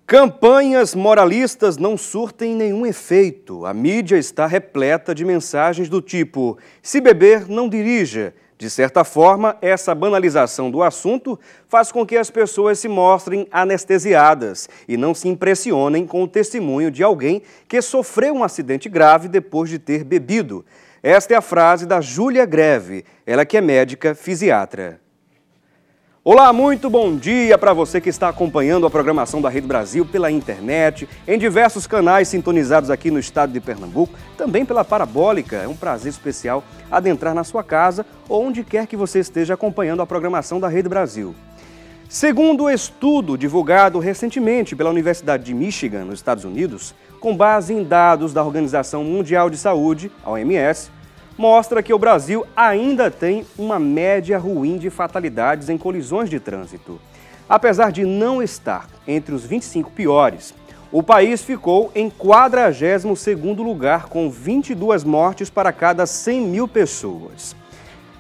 Campanhas moralistas não surtem nenhum efeito. A mídia está repleta de mensagens do tipo: se beber, não dirija. De certa forma, essa banalização do assunto faz com que as pessoas se mostrem anestesiadas e não se impressionem com o testemunho de alguém que sofreu um acidente grave depois de ter bebido. Esta é a frase da Júlia Greve, ela que é médica fisiatra. Olá, muito bom dia para você que está acompanhando a programação da Rede Brasil pela internet, em diversos canais sintonizados aqui no estado de Pernambuco, também pela Parabólica. É um prazer especial adentrar na sua casa ou onde quer que você esteja acompanhando a programação da Rede Brasil. Segundo o estudo divulgado recentemente pela Universidade de Michigan, nos Estados Unidos, com base em dados da Organização Mundial de Saúde, a OMS, mostra que o Brasil ainda tem uma média ruim de fatalidades em colisões de trânsito. Apesar de não estar entre os 25 piores, o país ficou em 42º lugar, com 22 mortes para cada 100 mil pessoas.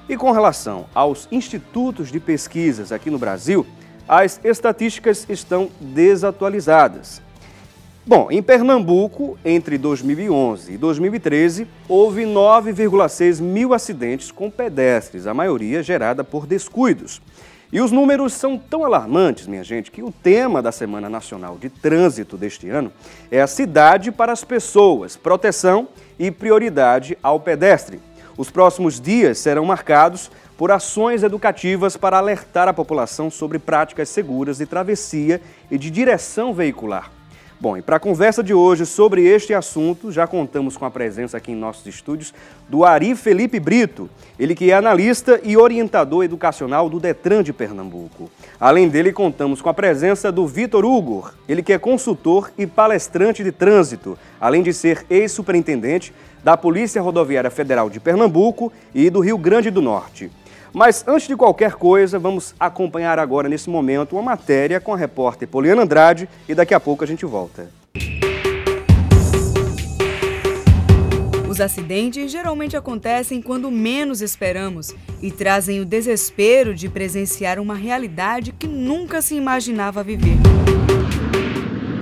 E com relação aos institutos de pesquisas aqui no Brasil, as estatísticas estão desatualizadas. Bom, em Pernambuco, entre 2011 e 2013, houve 9,6 mil acidentes com pedestres, a maioria gerada por descuidos. E os números são tão alarmantes, minha gente, que o tema da Semana Nacional de Trânsito deste ano é a cidade para as pessoas, proteção e prioridade ao pedestre. Os próximos dias serão marcados por ações educativas para alertar a população sobre práticas seguras de travessia e de direção veicular. Bom, e para a conversa de hoje sobre este assunto, já contamos com a presença aqui em nossos estúdios do Ari Felipe Brito, ele que é analista e orientador educacional do Detran de Pernambuco. Além dele, contamos com a presença do Vitor Hugo, ele que é consultor e palestrante de trânsito, além de ser ex-superintendente da Polícia Rodoviária Federal de Pernambuco e do Rio Grande do Norte. Mas antes de qualquer coisa, vamos acompanhar agora nesse momento uma matéria com a repórter Poliana Andrade e daqui a pouco a gente volta. Os acidentes geralmente acontecem quando menos esperamos e trazem o desespero de presenciar uma realidade que nunca se imaginava viver.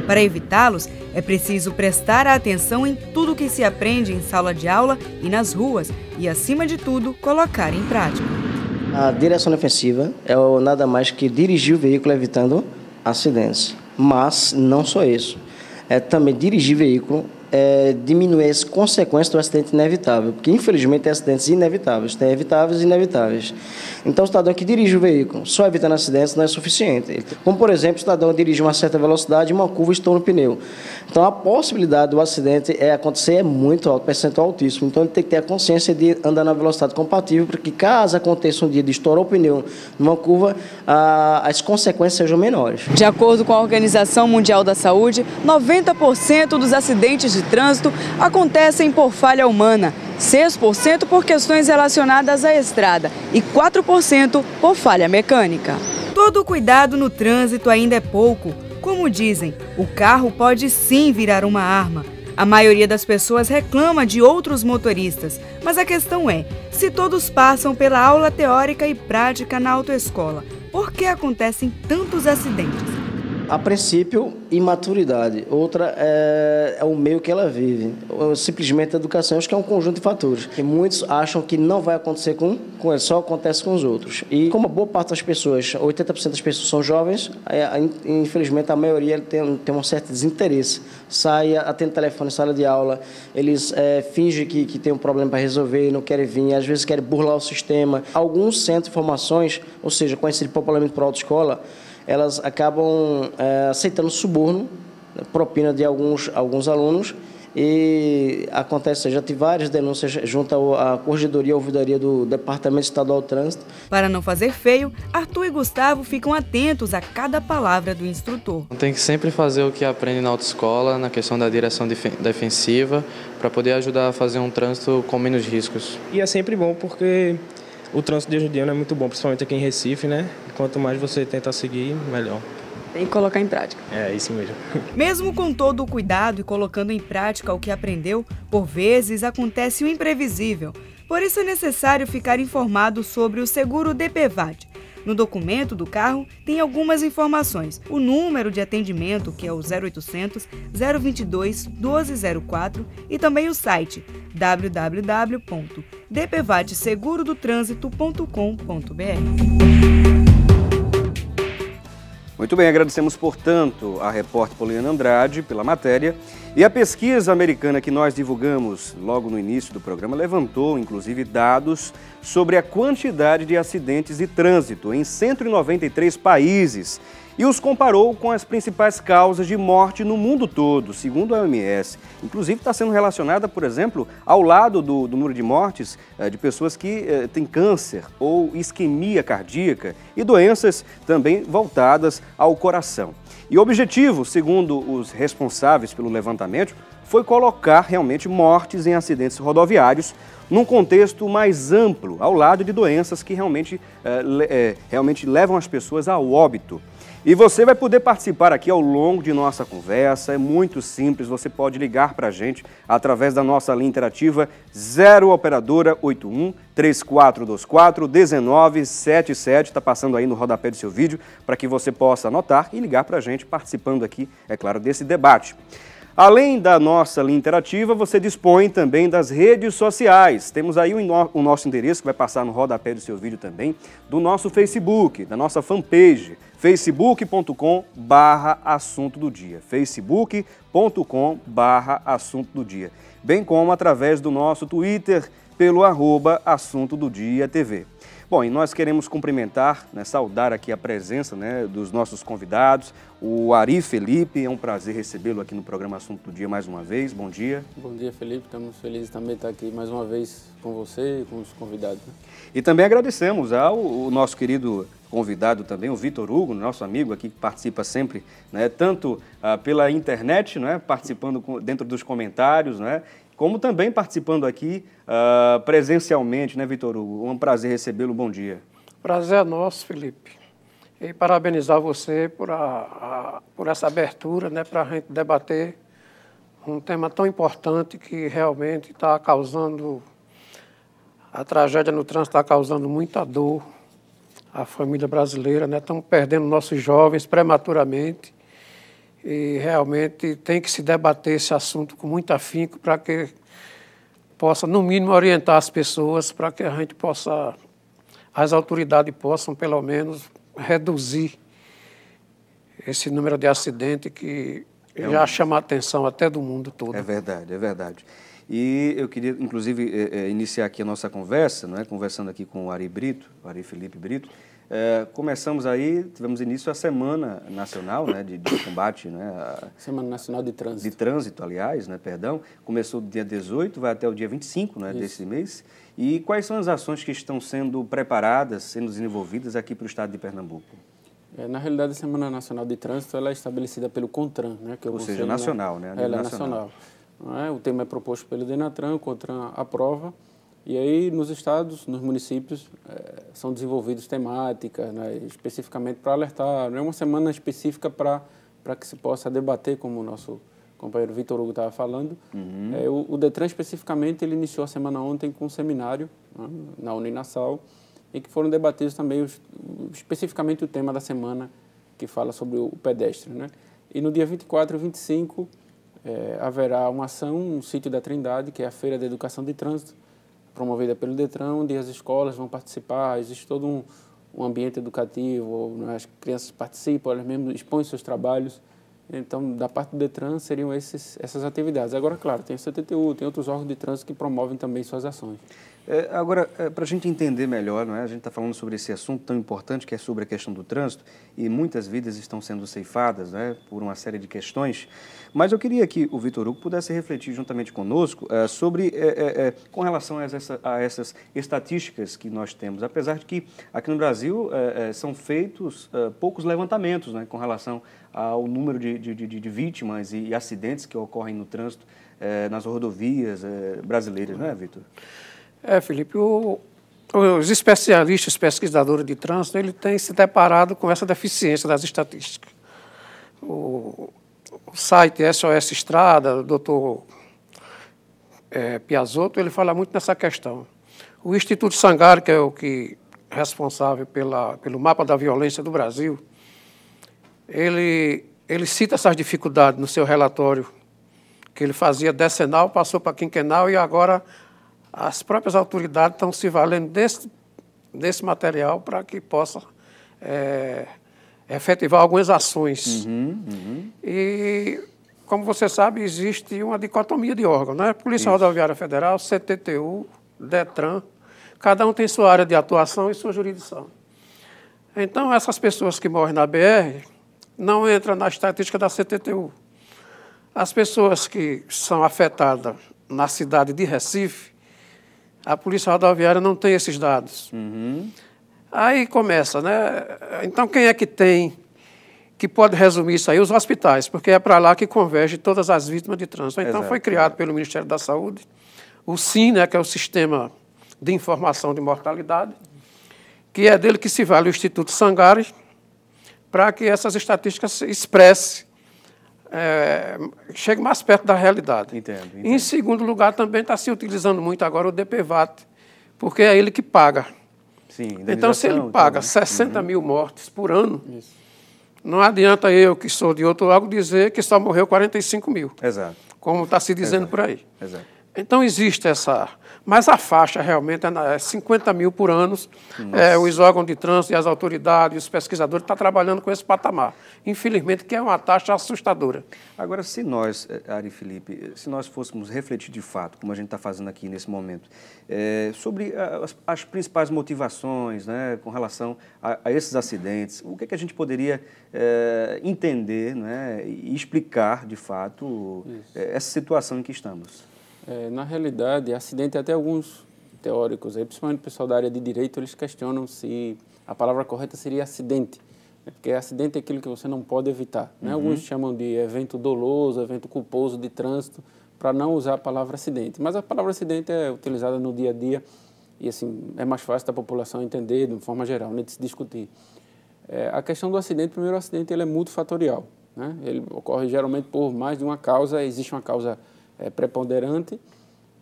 Para evitá-los, é preciso prestar atenção em tudo que se aprende em sala de aula e nas ruas e, acima de tudo, colocar em prática. A direção defensiva é nada mais que dirigir o veículo evitando acidentes. Mas não só isso. É também dirigir o veículo, diminuir as consequências do acidente inevitável. Porque, infelizmente, tem acidentes inevitáveis. Tem evitáveis e inevitáveis. Então, o cidadão que dirige o veículo só evitando acidentes não é suficiente. Como, por exemplo, o cidadão dirige uma certa velocidade e uma curva estoura no pneu. Então, a possibilidade do acidente acontecer é muito alto, percentual altíssimo. Então, ele tem que ter a consciência de andar na velocidade compatível para que, caso aconteça um dia de estourar o pneu numa curva, as consequências sejam menores. De acordo com a Organização Mundial da Saúde, 90% dos acidentes de trânsito acontecem por falha humana, 6% por questões relacionadas à estrada e 4% por falha mecânica. Todo cuidado no trânsito ainda é pouco. Como dizem, o carro pode sim virar uma arma. A maioria das pessoas reclama de outros motoristas, mas a questão é, se todos passam pela aula teórica e prática na autoescola, por que acontecem tantos acidentes? A princípio, imaturidade. Outra é o meio que ela vive. Simplesmente a educação, acho que é um conjunto de fatores. E muitos acham que não vai acontecer com eles, só acontece com os outros. E como a boa parte das pessoas, 80% das pessoas são jovens, infelizmente a maioria tem um certo desinteresse. Atende telefone em sala de aula, eles fingem que tem um problema para resolver, não querem vir, às vezes querem burlar o sistema. Alguns centros de formações, ou seja, conhecido popularmente por autoescola, elas acabam aceitando suborno, propina de alguns alunos, e acontece, já tive várias denúncias junto à Corregedoria e Ouvidoria do Departamento Estadual do Trânsito. Para não fazer feio, Arthur e Gustavo ficam atentos a cada palavra do instrutor. Tem que sempre fazer o que aprende na autoescola, na questão da direção defensiva, para poder ajudar a fazer um trânsito com menos riscos. E é sempre bom porque o trânsito de hoje em dia não é muito bom, principalmente aqui em Recife, né? Quanto mais você tenta seguir, melhor. Tem que colocar em prática. É, isso mesmo. Mesmo com todo o cuidado e colocando em prática o que aprendeu, por vezes acontece o imprevisível. Por isso é necessário ficar informado sobre o seguro DPVAT. No documento do carro tem algumas informações. O número de atendimento, que é o 0800 022 1204, e também o site www.dpvatsegurodotransito.com.br. Muito bem, agradecemos, portanto, a repórter Poliana Andrade pela matéria. E a pesquisa americana que nós divulgamos logo no início do programa levantou, inclusive, dados sobre a quantidade de acidentes de trânsito em 193 países e os comparou com as principais causas de morte no mundo todo, segundo a OMS. Inclusive está sendo relacionada, por exemplo, ao lado do número de mortes de pessoas que têm câncer ou isquemia cardíaca e doenças também voltadas ao coração. E o objetivo, segundo os responsáveis pelo levantamento, foi colocar realmente mortes em acidentes rodoviários num contexto mais amplo, ao lado de doenças que realmente levam as pessoas ao óbito. E você vai poder participar aqui ao longo de nossa conversa, é muito simples, você pode ligar para a gente através da nossa linha interativa 0 operadora 81 3424 1977, está passando aí no rodapé do seu vídeo para que você possa anotar e ligar para a gente participando aqui, é claro, desse debate. Além da nossa linha interativa, você dispõe também das redes sociais. Temos aí o nosso endereço, que vai passar no rodapé do seu vídeo também, do nosso Facebook, da nossa fanpage, facebook.com/assunto do dia, facebook.com/assunto do dia, bem como através do nosso Twitter, pelo @assunto do dia TV. Bom, e nós queremos cumprimentar, saudar aqui a presença dos nossos convidados, o Ari Felipe, é um prazer recebê-lo aqui no programa Assunto do Dia mais uma vez, bom dia. Bom dia, Felipe, estamos felizes também de estar aqui mais uma vez com você e com os convidados. E também agradecemos ao nosso querido convidado também, o Vitor Hugo, nosso amigo aqui que participa sempre, tanto pela internet, participando dentro dos comentários, como também participando aqui presencialmente, Vitor Hugo? É um prazer recebê-lo, bom dia. Prazer é nosso, Felipe. E parabenizar você por essa abertura, para a gente debater um tema tão importante que realmente está causando, a tragédia no trânsito está causando muita dor à família brasileira, estamos perdendo nossos jovens prematuramente. E realmente tem que se debater esse assunto com muito afinco para que possa, no mínimo, orientar as pessoas para que a gente possa, as autoridades possam, pelo menos, reduzir esse número de acidentes que já chama a atenção até do mundo todo. É verdade, é verdade. E eu queria, inclusive, iniciar aqui a nossa conversa, conversando aqui com o Ari Felipe Brito. Começamos aí, tivemos início a Semana Nacional de Combate... Semana Nacional de Trânsito. De Trânsito, aliás, perdão. Começou do dia 18, vai até o dia 25 desse mês. E quais são as ações que estão sendo preparadas, sendo desenvolvidas aqui para o estado de Pernambuco? Na realidade, a Semana Nacional de Trânsito ela é estabelecida pelo CONTRAN, que é o Ou seja, nacional, Ela é nacional. O tema é proposto pelo DENATRAN, o CONTRAN aprova. E aí, nos estados, nos municípios, são desenvolvidos temáticas, especificamente para alertar. Não é uma semana específica para que se possa debater, como o nosso companheiro Vitor Hugo estava falando. O DETRAN, especificamente, ele iniciou a semana ontem com um seminário na Uninasal, em que foram debatidos também, especificamente, o tema da semana, que fala sobre o pedestre. E no dia 24 e 25, haverá uma ação no sítio da Trindade, que é a Feira da Educação de Trânsito, promovida pelo DETRAN, onde as escolas vão participar, existe todo um ambiente educativo, as crianças participam, elas mesmas expõem seus trabalhos. Então, da parte do DETRAN, seriam essas atividades. Agora, claro, tem o CTTU, tem outros órgãos de trânsito que promovem também suas ações. Agora, para a gente entender melhor, a gente está falando sobre esse assunto tão importante que é sobre a questão do trânsito e muitas vidas estão sendo ceifadas por uma série de questões, mas eu queria que o Vitor Hugo pudesse refletir juntamente conosco sobre, com relação a essas estatísticas que nós temos, apesar de que aqui no Brasil são feitos poucos levantamentos com relação ao número de vítimas e acidentes que ocorrem no trânsito nas rodovias brasileiras, não é, Vitor? Felipe, os especialistas, pesquisadores de trânsito, ele têm se deparado com essa deficiência das estatísticas. O site SOS Estrada, o doutor Piazotto, ele fala muito nessa questão. O Instituto Sangari, que é o que responsável pelo mapa da violência do Brasil, ele cita essas dificuldades no seu relatório, que ele fazia decenal, passou para quinquenal, e agora as próprias autoridades estão se valendo desse material para que possa efetivar algumas ações. E, como você sabe, existe uma dicotomia de órgãos, né? Polícia Rodoviária Federal, CTTU, DETRAN, cada um tem sua área de atuação e sua jurisdição. Então, essas pessoas que morrem na BR não entram na estatística da CTTU. As pessoas que são afetadas na cidade de Recife, a Polícia Rodoviária não tem esses dados. Aí começa, né? Então, quem é que pode resumir isso aí? Os hospitais, porque é para lá que converge todas as vítimas de trânsito. Então, foi criado pelo Ministério da Saúde o SIM, né, que é o Sistema de Informação de Mortalidade, que é dele que se vale o Instituto Sangari, para que essas estatísticas se expressem, chegue mais perto da realidade. Entendo. Em segundo lugar, também está se utilizando muito agora o DPVAT, porque é ele que paga. Sim, então, se ele paga 60 mil mortes por ano, não adianta eu, que sou de outro órgão, dizer que só morreu 45 mil. Exato. Como está se dizendo por aí. Exato. Então, existe essa... Mas a faixa realmente é 50 mil por ano. Os órgãos de trânsito e as autoridades, os pesquisadores estão trabalhando com esse patamar. Infelizmente, que é uma taxa assustadora. Agora, se nós, Ari Felipe, se nós fôssemos refletir de fato, como a gente está fazendo aqui nesse momento, sobre as principais motivações, né, com relação a esses acidentes, o que é que a gente poderia entender, né, e explicar, de fato, essa situação em que estamos? Na realidade, acidente, até alguns teóricos, principalmente o pessoal da área de direito, eles questionam se a palavra correta seria acidente, né? Porque acidente é aquilo que você não pode evitar, né? Alguns chamam de evento doloso, evento culposo de trânsito, para não usar a palavra acidente. Mas a palavra acidente é utilizada no dia a dia e assim, é mais fácil da população entender de uma forma geral, né, de se discutir. A questão do acidente, primeiro, o acidente ele é multifatorial, né? Ele ocorre geralmente por mais de uma causa, existe uma causa preponderante,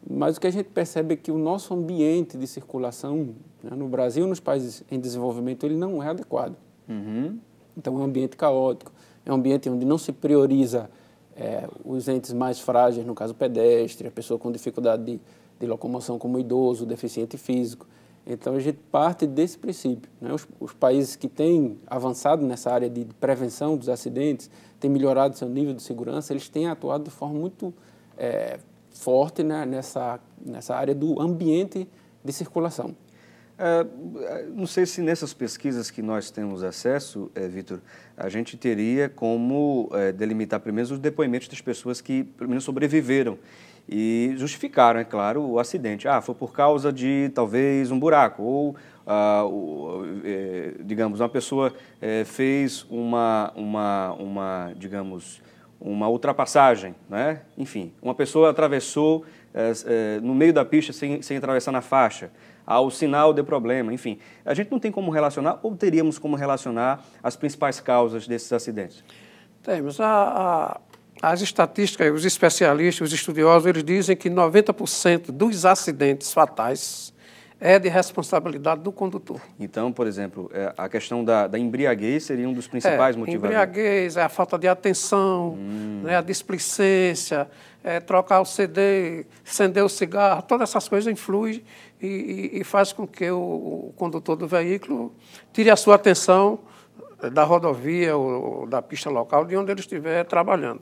mas o que a gente percebe é que o nosso ambiente de circulação, né, no Brasil e nos países em desenvolvimento, ele não é adequado. Então, é um ambiente caótico, é um ambiente onde não se prioriza os entes mais frágeis, no caso o pedestre, a pessoa com dificuldade de locomoção como o idoso, o deficiente físico. Então, a gente parte desse princípio, né? Os países que têm avançado nessa área de prevenção dos acidentes, têm melhorado seu nível de segurança, eles têm atuado de forma muito forte, né, nessa área do ambiente de circulação. Não sei se nessas pesquisas que nós temos acesso, Vitor, a gente teria como delimitar primeiro os depoimentos das pessoas que, pelo menos, sobreviveram e justificaram, é claro, o acidente. Foi por causa de, talvez, um buraco, ou, digamos, uma pessoa fez digamos, uma ultrapassagem, né? Enfim, uma pessoa atravessou no meio da pista sem atravessar na faixa, o sinal deu problema, enfim. A gente não tem como relacionar, ou teríamos como relacionar as principais causas desses acidentes? Temos. As estatísticas, os especialistas, os estudiosos, eles dizem que 90% dos acidentes fatais é de responsabilidade do condutor. Então, por exemplo, a questão da embriaguez seria um dos principais motivadores? Embriaguez, a falta de atenção, né, a displicência, trocar o CD, acender o cigarro, todas essas coisas influem e faz com que o condutor do veículo tire a sua atenção da rodovia ou da pista local de onde ele estiver trabalhando.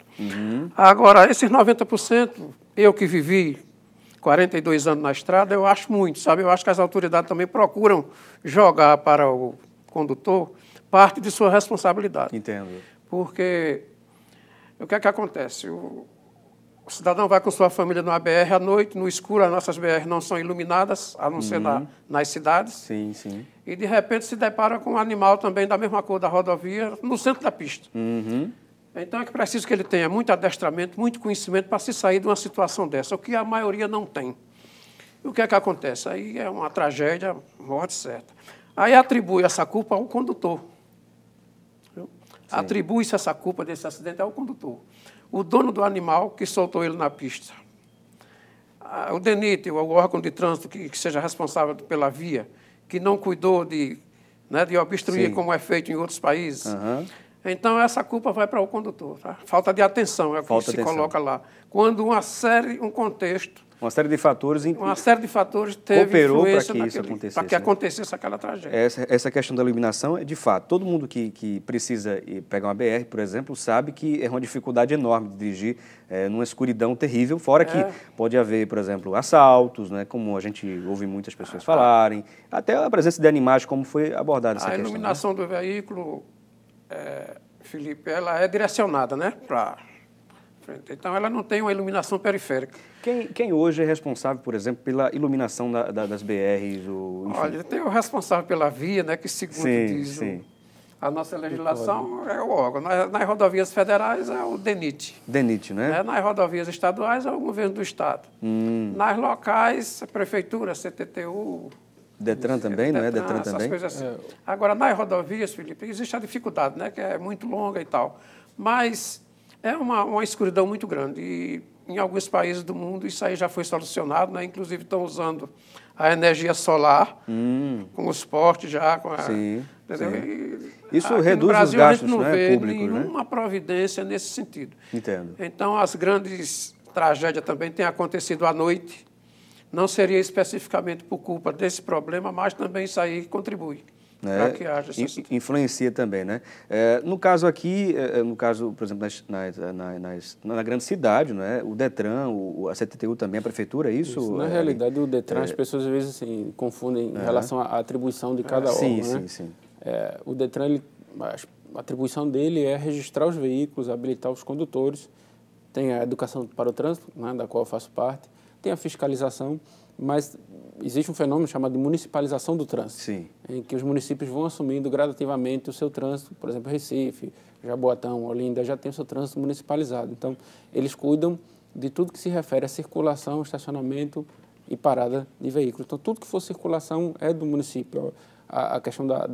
Agora, esses 90%, eu que vivi 42 anos na estrada, eu acho muito, sabe? Eu acho que as autoridades também procuram jogar para o condutor parte de sua responsabilidade. Entendo. Porque o que é que acontece? O cidadão vai com sua família numa BR à noite, no escuro, as nossas BR não são iluminadas, a não ser nas cidades. Sim, sim. E, de repente, se depara com um animal também da mesma cor da rodovia, no centro da pista. Então, é que preciso que ele tenha muito adestramento, muito conhecimento para se sair de uma situação dessa, o que a maioria não tem. E o que é que acontece? Aí é uma tragédia, morte certa. Aí atribui essa culpa ao condutor. Atribui-se essa culpa desse acidente ao condutor. O dono do animal que soltou ele na pista. O DENIT, o órgão de trânsito que seja responsável pela via, que não cuidou de obstruir, Sim. como é feito em outros países. Então, essa culpa vai para o condutor. Tá? Falta de atenção é o que se coloca lá. Quando um contexto... Uma série de fatores... Uma série de fatores teve cooperou influência para que acontecesse aquela tragédia. Essa questão da iluminação é de fato. Todo mundo que precisa pegar uma BR, por exemplo, sabe que é uma dificuldade enorme de dirigir numa escuridão terrível, fora que pode haver, por exemplo, assaltos, né, como a gente ouve muitas pessoas falarem, até a presença de animais, como foi abordada essa questão. A iluminação do veículo, Felipe, ela é direcionada, né, para frente. Então, ela não tem uma iluminação periférica. Quem hoje é responsável, por exemplo, pela iluminação das BRs? Olha, tem o responsável pela via, né, que segundo diz a nossa legislação é o órgão. Nas rodovias federais é o DENIT. DENIT, né? Nas rodovias estaduais é o governo do estado. Nas locais, a prefeitura, CTTU... DETRAN também, não é? DETRAN também? Coisas assim. Agora, nas rodovias, Felipe, existe a dificuldade, né, que é muito longa e tal. Mas é uma escuridão muito grande. E em alguns países do mundo isso aí já foi solucionado, né? Inclusive estão usando a energia solar com os postes já. Isso reduz os gastos, né, a gente não vê públicos, nenhuma providência nesse sentido. Entendo. Então, as grandes tragédias também têm acontecido à noite. Não seria especificamente por culpa desse problema, mas também isso aí contribui. Para que haja influencia também, né? No caso aqui, por exemplo, na grande cidade, não é? O DETRAN, a CTTU também, a prefeitura, isso? Na realidade, o DETRAN, as pessoas às vezes assim, confundem em relação à atribuição de cada órgão, né? Sim. O DETRAN, a atribuição dele é registrar os veículos, habilitar os condutores, tem a educação para o trânsito, né, da qual eu faço parte, tem a fiscalização, mas existe um fenômeno chamado de municipalização do trânsito, em que os municípios vão assumindo gradativamente o seu trânsito. Por exemplo, Recife, Jaboatão, Olinda já tem o seu trânsito municipalizado. Então, eles cuidam de tudo que se refere à circulação, estacionamento e parada de veículos. Então, tudo que for circulação é do município. A questão da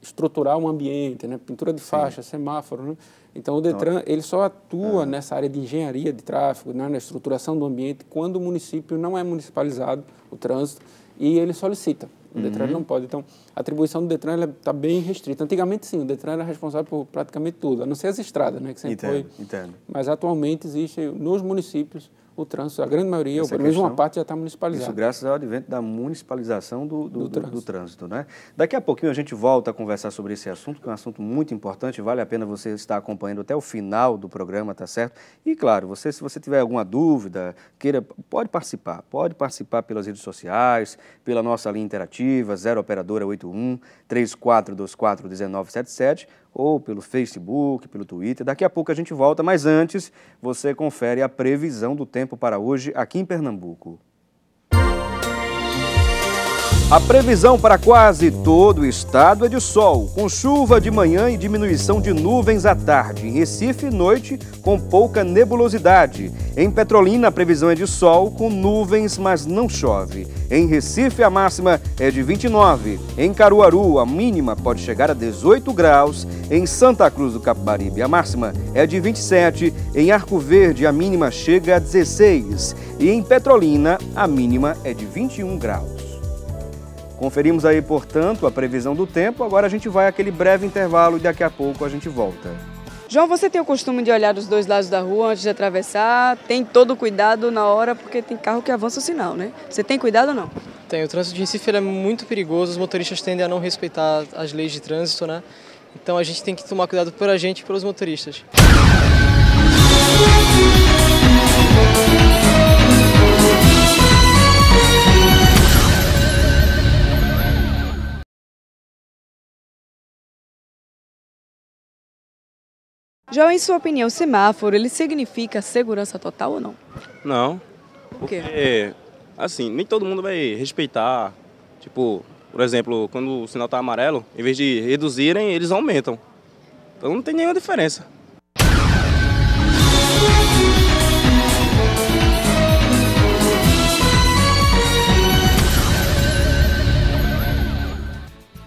estruturar um ambiente, né? Pintura de faixa, semáforo, né? Então, o DETRAN ele só atua nessa área de engenharia de tráfego, né? Na estruturação do ambiente, quando o município não é municipalizado, o trânsito, e ele solicita. O DETRAN não pode. Então, a atribuição do DETRAN está bem restrita. Antigamente, sim, o DETRAN era responsável por praticamente tudo, a não ser as estradas, né? Que sempre foi. Mas, atualmente, existe nos municípios o trânsito, a grande maioria, ou pelo menos uma parte já está municipalizada. Isso graças ao advento da municipalização do trânsito, né? Daqui a pouquinho a gente volta a conversar sobre esse assunto, que é um assunto muito importante, vale a pena você estar acompanhando até o final do programa, tá certo? E, claro, se você tiver alguma dúvida, pode participar pelas redes sociais, pela nossa linha interativa, 0 Operadora 81 3424 1977, ou pelo Facebook, pelo Twitter. Daqui a pouco a gente volta, mas antes você confere a previsão do tempo para hoje aqui em Pernambuco. A previsão para quase todo o estado é de sol, com chuva de manhã e diminuição de nuvens à tarde. Em Recife, noite, com pouca nebulosidade. Em Petrolina, a previsão é de sol, com nuvens, mas não chove. Em Recife, a máxima é de 29. Em Caruaru, a mínima pode chegar a 18 graus. Em Santa Cruz do Capibaribe, a máxima é de 27. Em Arco Verde, a mínima chega a 16. E em Petrolina, a mínima é de 21 graus. Conferimos aí, portanto, a previsão do tempo. Agora a gente vai àquele breve intervalo e daqui a pouco a gente volta. João, você tem o costume de olhar dos dois lados da rua antes de atravessar? Tem todo o cuidado na hora, porque tem carro que avança o sinal, né? Você tem cuidado ou não? Tem. O trânsito de Recife é muito perigoso, os motoristas tendem a não respeitar as leis de trânsito, né? Então a gente tem que tomar cuidado por a gente e pelos motoristas. João, em sua opinião, o semáforo, ele significa segurança total ou não? Não. Por quê? Porque, assim, nem todo mundo vai respeitar. Tipo, por exemplo, quando o sinal está amarelo, em vez de reduzirem, eles aumentam. Então não tem nenhuma diferença.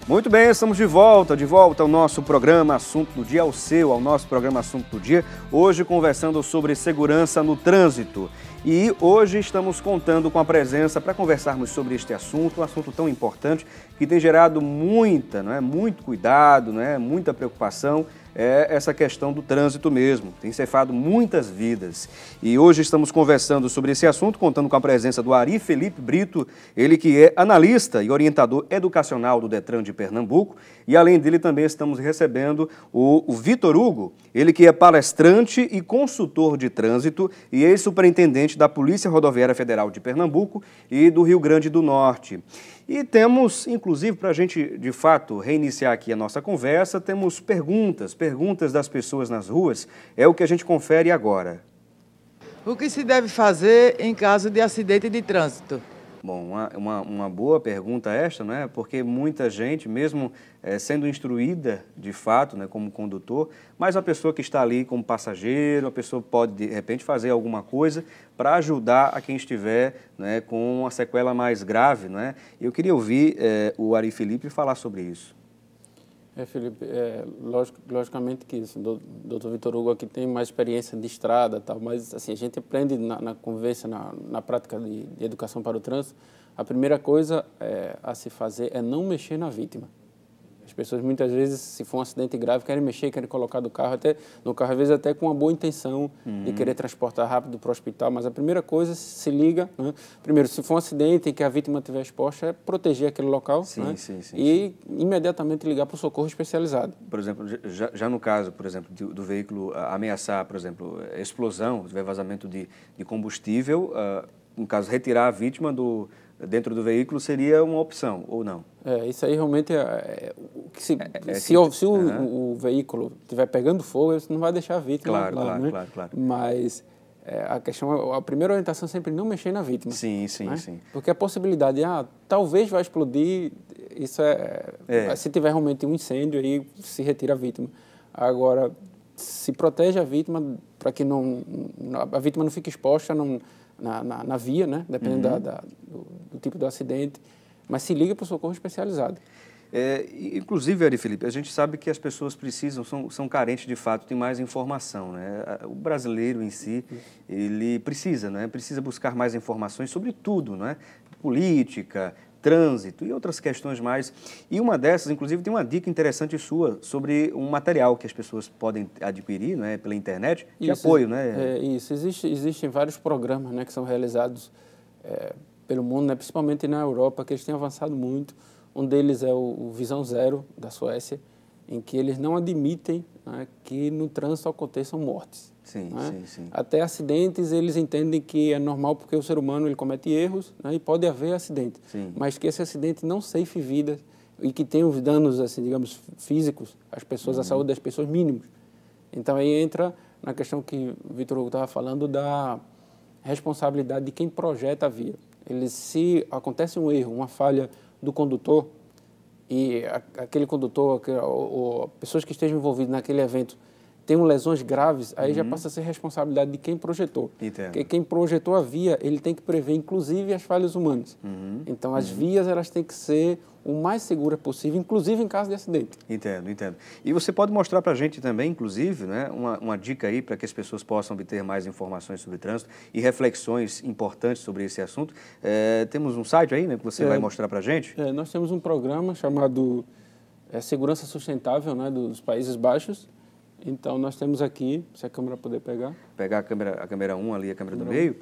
Muito bem, estamos de volta ao nosso programa Assunto do Dia, ao nosso programa Assunto do Dia, hoje conversando sobre segurança no trânsito. E hoje estamos contando com a presença para conversarmos sobre este assunto, um assunto tão importante que tem gerado muito cuidado, muita preocupação, essa questão do trânsito mesmo, tem ceifado muitas vidas. E hoje estamos conversando sobre esse assunto, contando com a presença do Ari Felipe Brito, ele que é analista e orientador educacional do Detran de Pernambuco, e além dele também estamos recebendo o Vitor Hugo, ele que é palestrante e consultor de trânsito e ex-superintendente da Polícia Rodoviária Federal de Pernambuco e do Rio Grande do Norte. E temos, inclusive, para a gente, de fato, reiniciar aqui a nossa conversa, temos perguntas das pessoas nas ruas, é o que a gente confere agora. O que se deve fazer em caso de acidente de trânsito? Bom, uma boa pergunta esta, porque muita gente, mesmo sendo instruída de fato, como condutor, mas a pessoa que está ali como passageiro, a pessoa pode de repente fazer alguma coisa para ajudar a quem estiver com uma sequela mais grave. Eu queria ouvir o Ari Felipe falar sobre isso. Felipe, logicamente que o doutor Vitor Hugo aqui tem mais experiência de estrada, tal, mas assim, a gente aprende na convivência, na prática de educação para o trânsito, a primeira coisa a se fazer é não mexer na vítima. As pessoas muitas vezes, se for um acidente grave, querem mexer, querem colocar no carro, às vezes até com uma boa intenção de querer transportar rápido para o hospital, mas a primeira coisa, se liga, primeiro, se for um acidente em que a vítima estiver exposta, é proteger aquele local e imediatamente ligar para o socorro especializado. Por exemplo, já no caso, por exemplo, do veículo ameaçar, por exemplo, explosão, tiver vazamento de combustível, no caso, retirar a vítima dentro do veículo seria uma opção, ou não? Isso aí realmente se o veículo estiver pegando fogo, isso não vai deixar a vítima lá, Claro. Mas a primeira orientação é sempre não mexer na vítima. Sim. Porque a possibilidade, talvez vai explodir, isso se tiver realmente um incêndio, aí se retira a vítima. Agora, se protege a vítima para que a vítima não fique exposta na via, dependendo do tipo do acidente, mas se liga para o socorro especializado. Inclusive, Ari Felipe, a gente sabe que as pessoas precisam, são carentes de fato de mais informação. O brasileiro em si, ele precisa buscar mais informações sobre tudo, política, trânsito e outras questões mais. E uma dessas, inclusive, tem uma dica interessante sua sobre um material que as pessoas podem adquirir pela internet, de apoio. Isso, existem vários programas que são realizados pelo mundo, principalmente na Europa, que eles têm avançado muito. Um deles é o Visão Zero, da Suécia, em que eles não admitem que no trânsito aconteçam mortes. Sim. Até acidentes eles entendem que é normal porque o ser humano ele comete erros e pode haver acidente. Sim. Mas que esse acidente não ceife vidas e que tenha os danos, assim, digamos, físicos às pessoas, à saúde das pessoas mínimos. Então aí entra na questão que o Vitor Hugo estava falando da responsabilidade de quem projeta a via. Se acontece um erro, uma falha do condutor e aquele condutor ou pessoas que estejam envolvidas naquele evento tenham lesões graves, aí já passa a ser responsabilidade de quem projetou. Entendo. Porque quem projetou a via, ele tem que prever, inclusive, as falhas humanas. Então, as vias, elas têm que ser o mais seguras possível, inclusive em caso de acidente. Entendo. E você pode mostrar para a gente também, inclusive, uma dica aí para que as pessoas possam obter mais informações sobre trânsito e reflexões importantes sobre esse assunto. Temos um site aí, que você vai mostrar para a gente? Nós temos um programa chamado Segurança Sustentável, dos Países Baixos. Então, nós temos aqui, se a câmera puder pegar. Pegar a câmera 1 ali, a câmera do meio,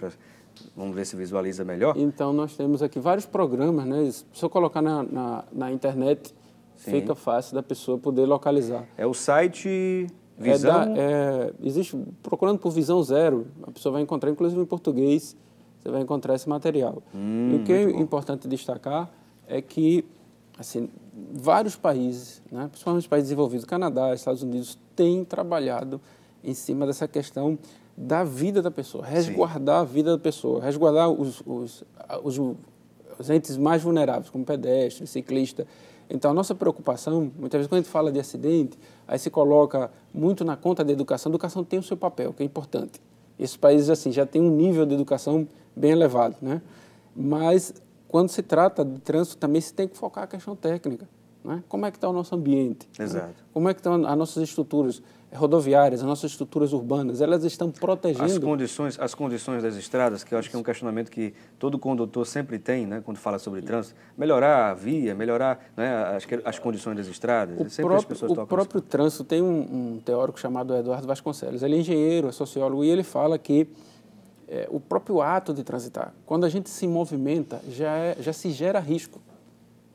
vamos ver se visualiza melhor. Então, nós temos aqui vários programas, Se eu colocar na internet, fica fácil da pessoa poder localizar. É o site Visão? Existe, procurando por Visão Zero, a pessoa vai encontrar, inclusive em português, você vai encontrar esse material. E o que é importante destacar é que, assim, vários países, principalmente os países desenvolvidos, Canadá, Estados Unidos, têm trabalhado em cima dessa questão da vida da pessoa, resguardar a vida da pessoa, resguardar os entes mais vulneráveis, como pedestre, ciclista. Então, a nossa preocupação, muitas vezes, quando a gente fala de acidente, aí se coloca muito na conta da educação. A educação tem o seu papel, que é importante. Esses países, assim, já têm um nível de educação bem elevado, Mas, quando se trata de trânsito, também se tem que focar a questão técnica. né? Como é que está o nosso ambiente? Exato. Né? Como é que estão as nossas estruturas rodoviárias, as nossas estruturas urbanas? Elas estão protegendo... As condições das estradas, que eu acho que é um questionamento que todo condutor sempre tem, né, quando fala sobre trânsito. Melhorar a via, melhorar, né, as condições das estradas. O próprio trânsito tem um teórico chamado Eduardo Vasconcelos. Ele é engenheiro, é sociólogo, e ele fala que o próprio ato de transitar, quando a gente se movimenta, já se gera risco.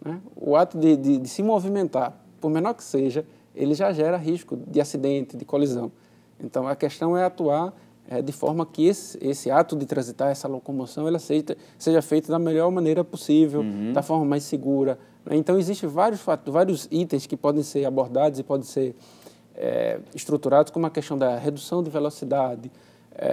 Né? O ato de se movimentar, por menor que seja, ele já gera risco de acidente, de colisão. Então, a questão é atuar de forma que esse ato de transitar, essa locomoção, ela seja feita da melhor maneira possível, da forma mais segura. Né? Então, existem vários itens que podem ser abordados e podem ser estruturados, como a questão da redução de velocidade,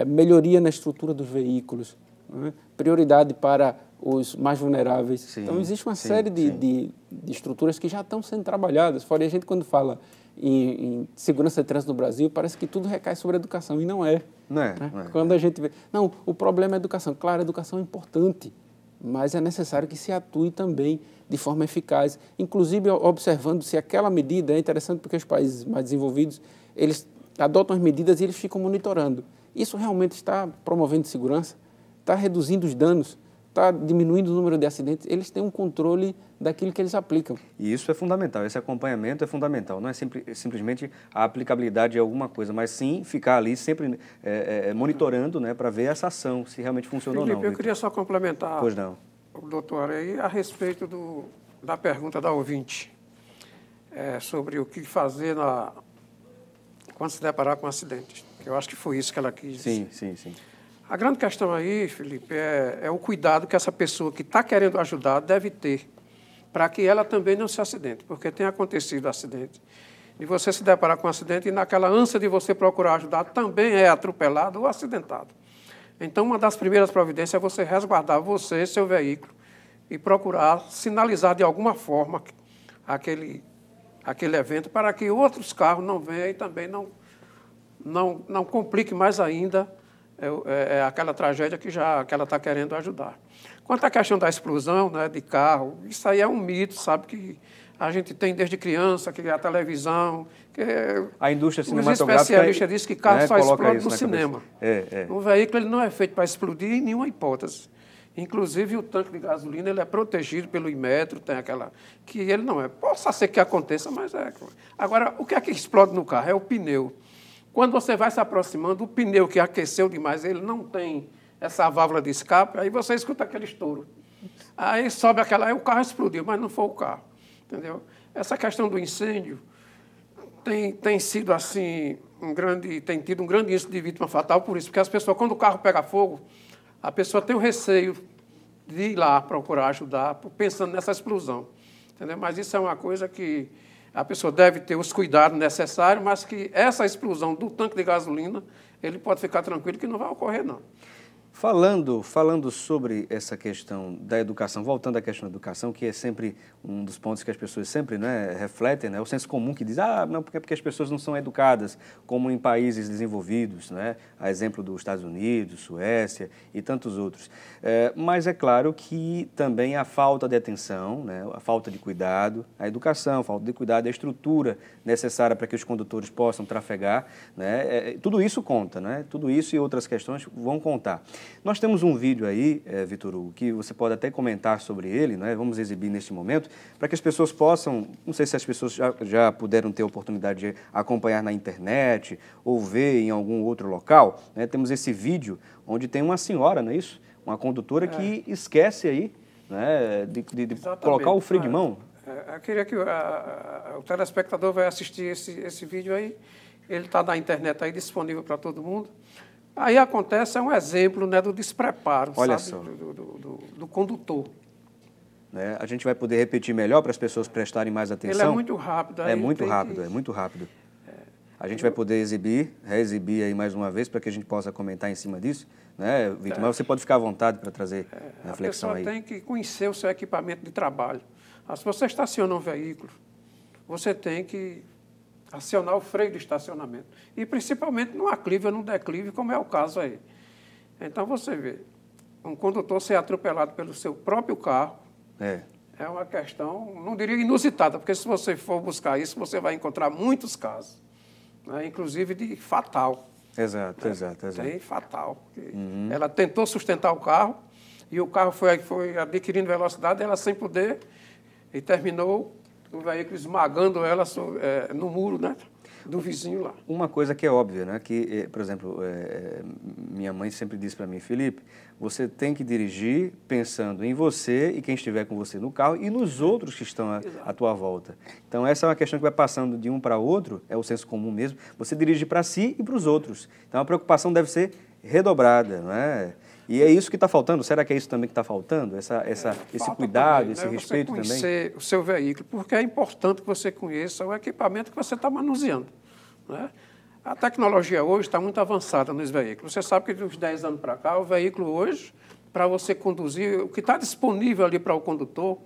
melhoria na estrutura dos veículos, né? Prioridade para os mais vulneráveis. Sim, então, existe uma série de estruturas que já estão sendo trabalhadas. Fora, a gente, quando fala em segurança de trânsito no Brasil, parece que tudo recai sobre a educação, e não é. Não é, né? Não é. Quando a gente vê... Não, o problema é a educação. Claro, a educação é importante, mas é necessário que se atue também de forma eficaz, inclusive observando se aquela medida... É interessante porque os países mais desenvolvidos, eles adotam as medidas e eles ficam monitorando. Isso realmente está promovendo segurança? Está reduzindo os danos? Está diminuindo o número de acidentes? Eles têm um controle daquilo que eles aplicam. E isso é fundamental, esse acompanhamento é fundamental. Não é simplesmente a aplicabilidade de alguma coisa, mas sim ficar ali sempre monitorando, né, para ver essa ação, se realmente funciona ou não. Eu queria só complementar, pois não, doutor, aí, a respeito da pergunta da ouvinte, sobre o que fazer quando se deparar com acidentes. Eu acho que foi isso que ela quis dizer. Sim. A grande questão aí, Felipe, é o cuidado que essa pessoa que está querendo ajudar deve ter para que ela também não se acidente, porque tem acontecido acidente. E você se deparar com um acidente e naquela ânsia de você procurar ajudar também é atropelado ou acidentado. Então, uma das primeiras providências é você resguardar você, seu veículo, e procurar sinalizar de alguma forma aquele evento para que outros carros não venham e também não complique mais ainda aquela tragédia que ela está querendo ajudar. Quanto à questão da explosão, né, de carro, isso aí é um mito, sabe, que a gente tem desde criança, que a televisão... A indústria cinematográfica... Os especialistas dizem que carro só explode no cinema. Um veículo ele não é feito para explodir em nenhuma hipótese. Inclusive, o tanque de gasolina ele é protegido pelo Inmetro, tem aquela... que ele não é... Possa ser que aconteça, mas é... Agora, o que é que explode no carro? É o pneu. Quando você vai se aproximando, o pneu que aqueceu demais, ele não tem essa válvula de escape, aí você escuta aquele estouro. Aí sobe aí o carro explodiu, mas não foi o carro. Entendeu? Essa questão do incêndio tem sido assim, tem tido um grande índice de vítima fatal por isso, porque as pessoas, quando o carro pega fogo, a pessoa tem o receio de ir lá procurar ajudar, pensando nessa explosão. Entendeu? Mas isso é uma coisa que a pessoa deve ter os cuidados necessários, mas que essa explosão do tanque de gasolina, ele pode ficar tranquilo que não vai ocorrer, não. Falando sobre essa questão da educação, voltando à questão da educação, que é sempre um dos pontos que as pessoas sempre, né, refletem, né, o senso comum que diz, não, porque as pessoas não são educadas, como em países desenvolvidos, né, a exemplo dos Estados Unidos, Suécia e tantos outros. Mas é claro que também a falta de atenção, né, a falta de cuidado, a educação, a falta de cuidado, a estrutura necessária para que os condutores possam trafegar, né, tudo isso conta, né, tudo isso e outras questões vão contar. Nós temos um vídeo aí, Vitor Hugo, que você pode até comentar sobre ele, né? Vamos exibir neste momento, para que as pessoas possam, não sei se as pessoas já puderam ter a oportunidade de acompanhar na internet ou ver em algum outro local, né? Temos esse vídeo onde tem uma senhora, não é isso? Uma condutora que esquece aí, né, de colocar o freio de mão. Eu queria que o telespectador vai assistir esse vídeo aí, ele está na internet aí disponível para todo mundo. Aí acontece, é um exemplo, né, do despreparo, sabe, do condutor. Né? A gente vai poder repetir melhor para as pessoas prestarem mais atenção. Ele é muito rápido. É muito rápido. A gente vai poder reexibir aí mais uma vez para que a gente possa comentar em cima disso, né, Vitor? Mas você pode ficar à vontade para trazer reflexão aí. A pessoa tem que conhecer o seu equipamento de trabalho. Se você estaciona um veículo, você tem que acionar o freio de estacionamento. E principalmente no aclive ou no declive, como é o caso aí. Então, você vê, um condutor ser atropelado pelo seu próprio carro é uma questão, não diria inusitada, porque se você for buscar isso, você vai encontrar muitos casos, né, inclusive de fatal. Exato. Tem fatal. Ela tentou sustentar o carro e o carro foi adquirindo velocidade, ela sem poder, e terminou o veículo esmagando ela no muro, né, do vizinho lá. Uma coisa que é óbvia, né? Que, por exemplo, minha mãe sempre disse para mim, Felipe, você tem que dirigir pensando em você e quem estiver com você no carro e nos outros que estão à tua volta. Então, essa é uma questão que vai passando de um para outro, é o senso comum mesmo, você dirige para si e para os outros. Então, a preocupação deve ser redobrada, não é? E é isso que está faltando? Será que é isso também que está faltando? Esse cuidado, também, esse né? respeito você também? Conhecer o seu veículo, porque é importante que você conheça o equipamento que você está manuseando, né? A tecnologia hoje está muito avançada nos veículos. Você sabe que de uns 10 anos para cá, o veículo hoje, para você conduzir, o que está disponível ali para o condutor,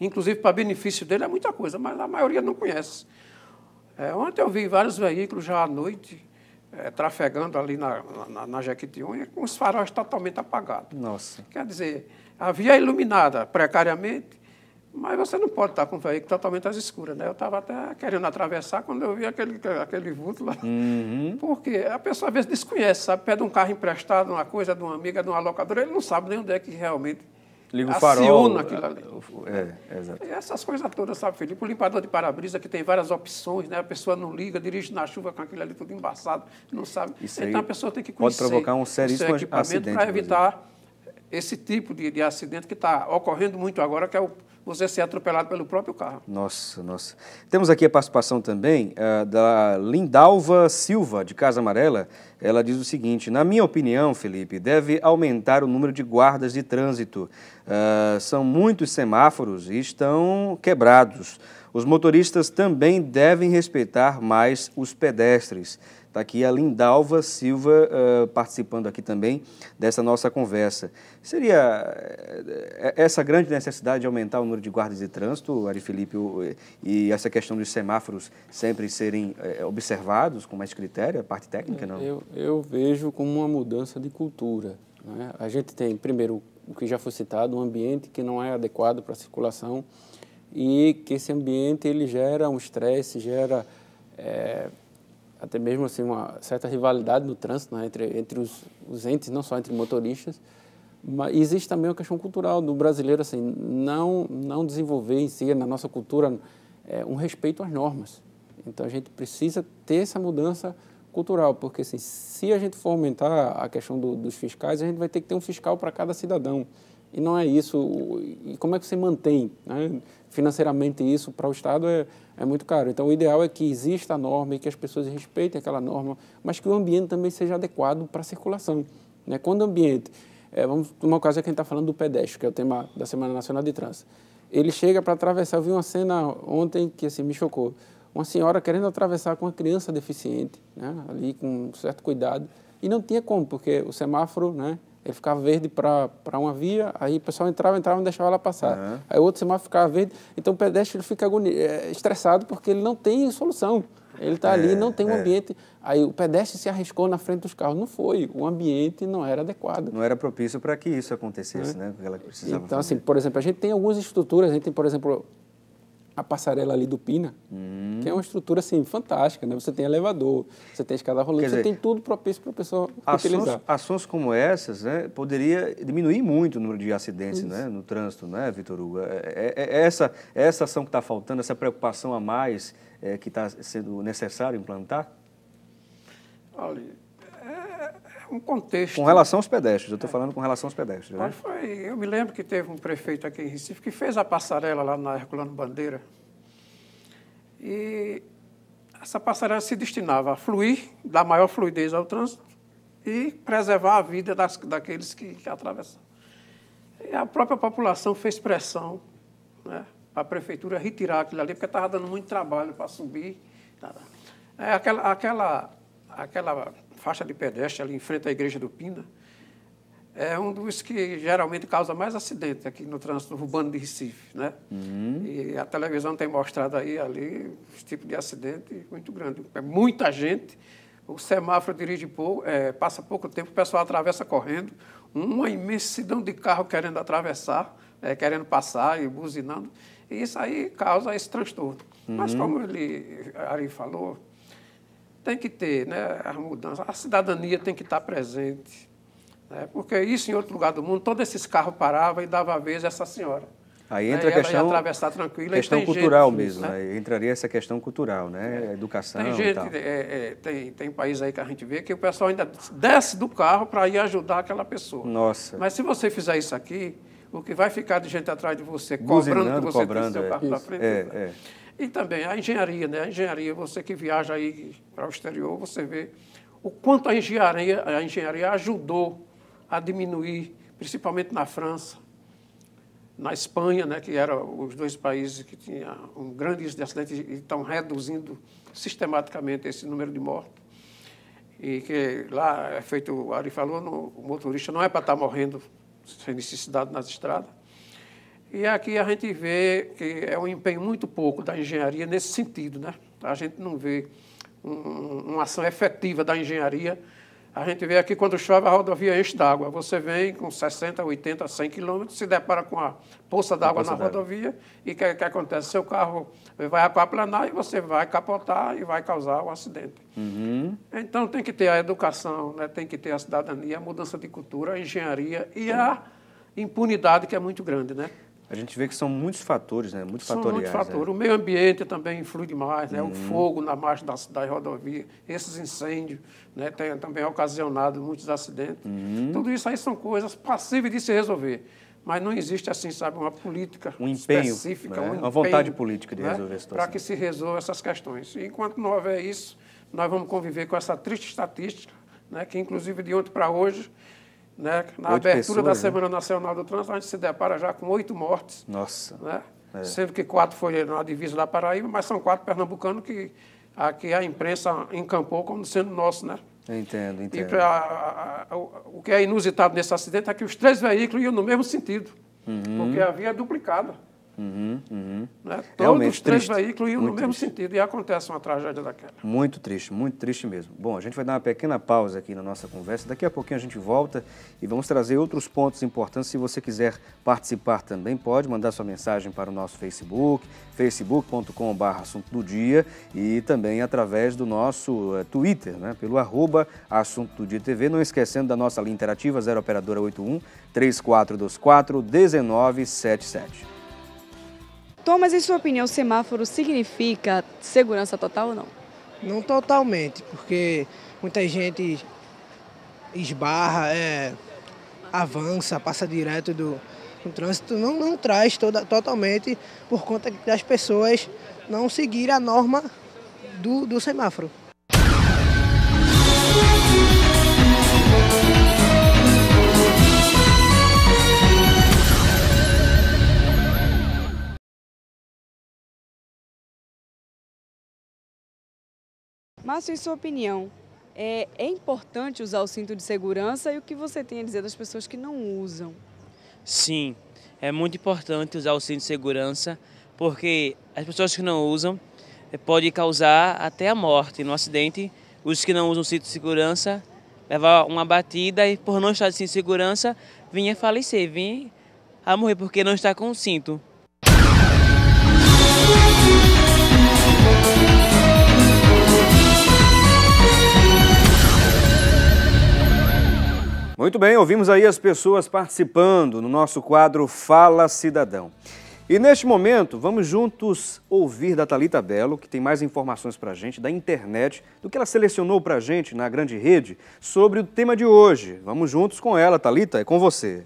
inclusive para benefício dele, é muita coisa, mas a maioria não conhece. Ontem eu vi vários veículos já à noite, trafegando ali na Jequitinhonha, com os faróis totalmente apagados. Nossa. Quer dizer, a via é iluminada precariamente, mas você não pode estar com o veículo totalmente às escuras, né? Eu estava até querendo atravessar quando eu vi aquele vulto lá. Porque a pessoa às vezes desconhece, sabe? Pede um carro emprestado, uma coisa de uma amiga, de uma locadora, ele não sabe nem onde é que realmente liga o farol, aquilo ali. Exato. E essas coisas todas, sabe, Felipe? O limpador de para-brisa, que tem várias opções, né? A pessoa não liga, dirige na chuva com aquilo ali tudo embaçado, não sabe. Então a pessoa tem que conhecer pode provocar um seríssimo acidente para evitar esse tipo de acidente que está ocorrendo muito agora, que é você ser atropelado pelo próprio carro. Nossa. Temos aqui a participação também da Lindalva Silva, de Casa Amarela. Ela diz o seguinte: na minha opinião, Felipe, deve aumentar o número de guardas de trânsito. São muitos semáforos e estão quebrados. Os motoristas também devem respeitar mais os pedestres. Está aqui a Lindalva Silva participando aqui também dessa nossa conversa. Seria essa grande necessidade de aumentar o número de guardas de trânsito, Ari Felipe, e essa questão dos semáforos sempre serem observados com mais critério, a parte técnica, não? Eu vejo como uma mudança de cultura, né? A gente tem, primeiro, o que já foi citado, um ambiente que não é adequado para a circulação e que esse ambiente ele gera um estresse, gera até mesmo assim, uma certa rivalidade no trânsito, né, entre os entes, não só entre motoristas, mas existe também uma questão cultural do brasileiro, assim, não desenvolver em si, na nossa cultura, um respeito às normas. Então, a gente precisa ter essa mudança cultural, porque assim, se a gente for aumentar a questão dos fiscais, a gente vai ter que ter um fiscal para cada cidadão. E não é isso. E como é que você mantém, né, financeiramente isso? Para o Estado é muito caro. Então, o ideal é que exista a norma e que as pessoas respeitem aquela norma, mas que o ambiente também seja adequado para a circulação, né? Quando o ambiente... vamos tomar um caso que a gente está falando do pedestre, que é o tema da Semana Nacional de Trânsito. Ele chega para atravessar. Eu vi uma cena ontem que assim, me chocou. Uma senhora querendo atravessar com uma criança deficiente, né, ali com um certo cuidado, e não tinha como, porque o semáforo, né, ele ficava verde para uma via, aí o pessoal entrava e deixava ela passar. Aí o outro semáforo ficava verde, então o pedestre ele fica estressado porque ele não tem solução. Ele está ali, não tem um ambiente. Aí o pedestre se arriscou na frente dos carros. Não foi, o ambiente não era adequado. Não era propício para que isso acontecesse, né? Ela precisava então, assim, por exemplo, a gente tem algumas estruturas, a gente tem, por exemplo, a passarela ali do Pina, que é uma estrutura assim, fantástica, né? Você tem elevador, você tem escada rolante, você tem tudo propício para a pessoa utilizar. Ações como essas, né, poderia diminuir muito o número de acidentes, né, no trânsito, né, Vitor Hugo? Essa ação que está faltando, essa preocupação a mais que está sendo necessário implantar? Olha, é um contexto... Com relação aos pedestres, eu estou falando com relação aos pedestres. Né? Eu me lembro que teve um prefeito aqui em Recife que fez a passarela lá na Herculano Bandeira. E essa passarela se destinava a fluir, dar maior fluidez ao trânsito e preservar a vida daqueles que atravessam. E a própria população fez pressão, né, para a prefeitura retirar aquilo ali, porque estava dando muito trabalho para subir. Aquela faixa de pedestre ali em frente à Igreja do Pina é um dos que geralmente causa mais acidentes aqui no trânsito urbano de Recife, né? E a televisão tem mostrado aí ali esse tipo de acidente muito grande. É muita gente, o semáforo dirige pouco, passa pouco tempo, o pessoal atravessa correndo, uma imensidão de carro querendo atravessar, querendo passar e buzinando. E isso aí causa esse transtorno. Mas como Ari falou, tem que ter, né, as mudanças. A cidadania tem que estar presente. Né, porque isso em outro lugar do mundo, todos esses carros paravam e dava a vez a essa senhora. Aí entra a questão, atravessar tranquila, questão e tem cultural gente, mesmo, né? Entraria essa questão cultural, né? Educação tem e gente, tal. Tem país aí que a gente vê que o pessoal ainda desce do carro para ir ajudar aquela pessoa. Nossa. Mas se você fizer isso aqui, o que vai ficar de gente atrás de você, buzinando, cobrando que você tem seu carro para frente. E também a engenharia, né? A engenharia, você que viaja aí para o exterior, você vê o quanto a engenharia ajudou a diminuir, principalmente na França, na Espanha, né, que eram os dois países que tinham um grande índice de acidentes e estão reduzindo sistematicamente esse número de mortes. E que lá é feito, o Ari falou, o motorista não é para estar morrendo sem necessidade nas estradas. E aqui a gente vê que é um empenho muito pouco da engenharia nesse sentido, né? A gente não vê uma ação efetiva da engenharia. A gente vê aqui, quando chove, a rodovia enche d'água. Você vem com 60, 80, 100 quilômetros, se depara com a poça d'água na rodovia, e o que acontece? Seu carro vai aquaplanar e você vai capotar e vai causar um acidente. Então, tem que ter a educação, né? Tem que ter a cidadania, a mudança de cultura, a engenharia e a impunidade, que é muito grande, né? A gente vê que são muitos fatores, né? São muitos fatores. O meio ambiente também influi demais, né? O fogo na margem da rodovia, esses incêndios, né? Tem também ocasionado muitos acidentes. Tudo isso aí são coisas passíveis de se resolver. Mas não existe, assim, sabe, uma política específica, né? Uma vontade política de resolver a situação. Para que se resolva essas questões. E enquanto não houver isso, nós vamos conviver com essa triste estatística, né? Que, inclusive, de ontem para hoje, né? Na abertura da Semana Nacional do Trânsito, a gente se depara já com 8 mortes. Nossa. Né? Sendo que 4 foi na divisa da Paraíba, mas são 4 pernambucanos que aqui a imprensa encampou como sendo nosso, né? Entendo. E o que é inusitado nesse acidente é que os 3 veículos iam no mesmo sentido, porque a via é duplicada. Né? Todos os 3 veículos iam no mesmo sentido e acontece uma tragédia daquela. Muito triste mesmo. Bom, a gente vai dar uma pequena pausa aqui na nossa conversa. Daqui a pouquinho a gente volta e vamos trazer outros pontos importantes. Se você quiser participar também, pode mandar sua mensagem para o nosso Facebook, facebook.com/assunto do dia, e também através do nosso Twitter, né? Pelo @assunto do dia TV. Não esquecendo da nossa linha interativa 0 operadora 81 3424 1977. Thomas, em sua opinião, semáforo significa segurança total ou não? Não totalmente, porque muita gente esbarra, avança, passa direto do trânsito, não traz totalmente por conta das pessoas não seguirem a norma do semáforo. Márcio, em sua opinião, é importante usar o cinto de segurança, e o que você tem a dizer das pessoas que não usam? Sim, é muito importante usar o cinto de segurança, porque as pessoas que não usam pode causar até a morte no acidente. Os que não usam o cinto de segurança levar uma batida e, por não estar de cinto de segurança, vinha falecer, vinha a morrer porque não está com o cinto. Muito bem, ouvimos aí as pessoas participando no nosso quadro Fala Cidadão. E neste momento, vamos juntos ouvir da Thalita Belo, que tem mais informações para a gente da internet, do que ela selecionou para a gente na grande rede, sobre o tema de hoje. Vamos juntos com ela, Thalita, é com você.